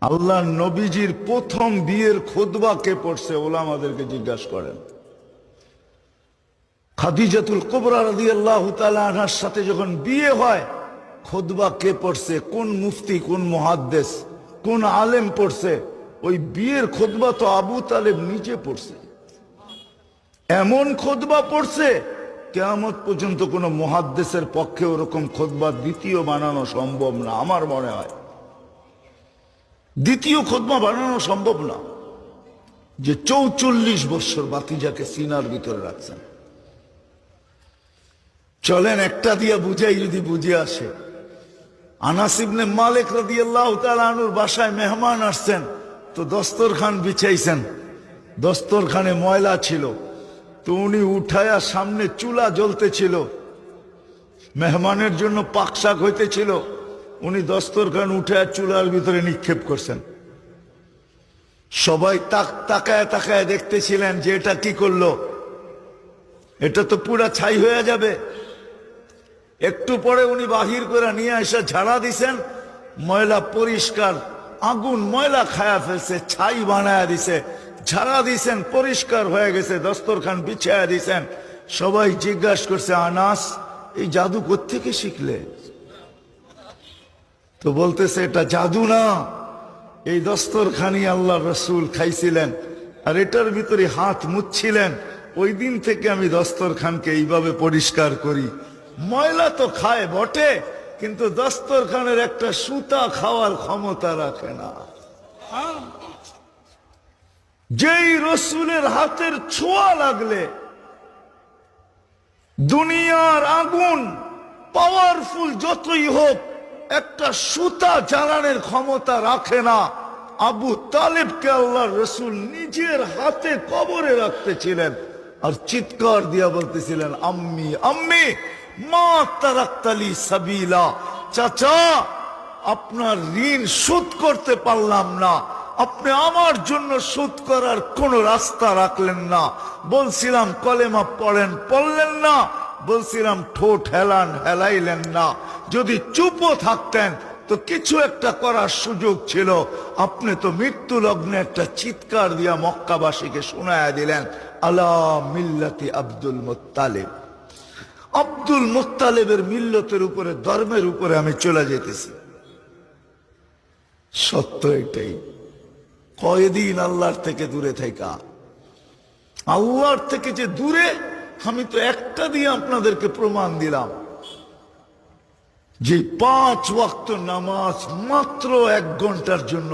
আল্লাহ নবীজির প্রথম বিয়ের খুতবা কে পড়ছে ওলামাদেরকে জিজ্ঞাসা করেন। খাদিজাতুল কুবরা রাদিয়াল্লাহু তাআলা আনহার সাথে যখন বিয়ে হয়, খুতবা কে পড়ছে, কোন মুফতি, কোন মুহাদ্দিস, কোন আলেম পড়ছে? ওই বিয়ের খুতবা তো আবু তালেব নিজে পড়ছে। এমন খুতবা পড়ছে কিয়ামত পর্যন্ত কোন মুহাদ্দিসের পক্ষে ওরকম খুতবা দ্বিতীয় বানানো সম্ভব না। আমার মনে হয় দ্বিতীয় খুতবা বানানো সম্ভব না, যে ৪৪ বছর বাতিজাকে সিনার ভিতরে রাখছেন। চলেন একটা দিয়া বুঝাই, যদি বুঝে আসে। আনাস ইবনে মালিক রাদিয়াল্লাহু তাআলা আনহুর বাসায় মেহমান আসছেন, তো দস্তরখান বিছাইছেন, দস্তরখানে ময়লা ছিল, তো উনি উঠায়া, সামনে চুলা জ্বলতেছিল, মেহমানের জন্য পাকশাক হইতেছিল, উনি দস্তরখান উঠায়া চুলার ভিতরে নিক্ষেপ করছেন। সবাই তাকায় তাকায় দেখতেছিলেন যে এটা কি করলো, এটা তো পুরা ছাই হয়ে যাবে। একটু পরে উনি বাহির করে নিয়ে এসে ঝাড়া দিছেন, ময়লা পরিষ্কার, আগুন ময়লা খায়া ফেলছে, ছাই বানায়া দিছে, ঝাড়া দিছেন, পরিষ্কার হয়ে গেছে, দস্তরখান বিছায়া দিছেন। সবাই জিজ্ঞাসা করছে, আনাস এই জাদু কোত্থেকে শিখলে? তো বলতেছে এটা জাদু না, এই দস্তরখানি আল্লাহ রসুল খাইছিলেন আর এটার ভিতরে হাত মুছছিলেন। ওই দিন থেকে আমি দস্তরখানকে এইভাবে পরিষ্কার করি। ময়লা তো খায় বটে, কিন্তু দস্তরখানের একটা সুতা খাওয়ার ক্ষমতা রাখে না। যেই রসুলের হাতের ছোঁয়া লাগলে দুনিয়ার আগুন পাওয়ারফুল যতই হোক একটা সুতা জ্বালানোর ক্ষমতা রাখে না। আবু তালেবকে আল্লাহর রসুল নিজের হাতে কবরে রাখতেছিলেন আর চিৎকার দিয়া বলতেছিলেন, আম্মি আম্মি মা তারাক্তালি সাবিলা, চাচা আপনার ঋণ শোধ করতে পারলাম না, আপনি আমার জন্য শোধ করার কোন রাস্তা রাখলেন না। বলছিলাম কলেমা পড়েন, পড়লেন না, বলছিলাম ঠোঁট হেলান, হেলাইলেন না। যদি চুপও থাকতেন তো কিছু একটা করার সুযোগ ছিল। আপনি তো মৃত্যু লগ্নে একটা চিৎকার দিয়া মক্কাবাসীকে শোনায়া দিলেন, আলা মিল্লাতি আব্দুল মুত্তালিব। আব্দুল মুত্তালিবের মিল্লতের উপরে, ধর্মের উপরে আমি চলে যেতেছি। সত্য এটাই। কয়দিন আল্লাহর থেকে দূরে থাকা, আল্লাহর থেকে যে দূরে, আমি তো একটা দিয়ে আপনাদেরকে প্রমাণ দিলাম যে 5 ওয়াক্ত নামাজ মাত্র 1 ঘন্টার জন্য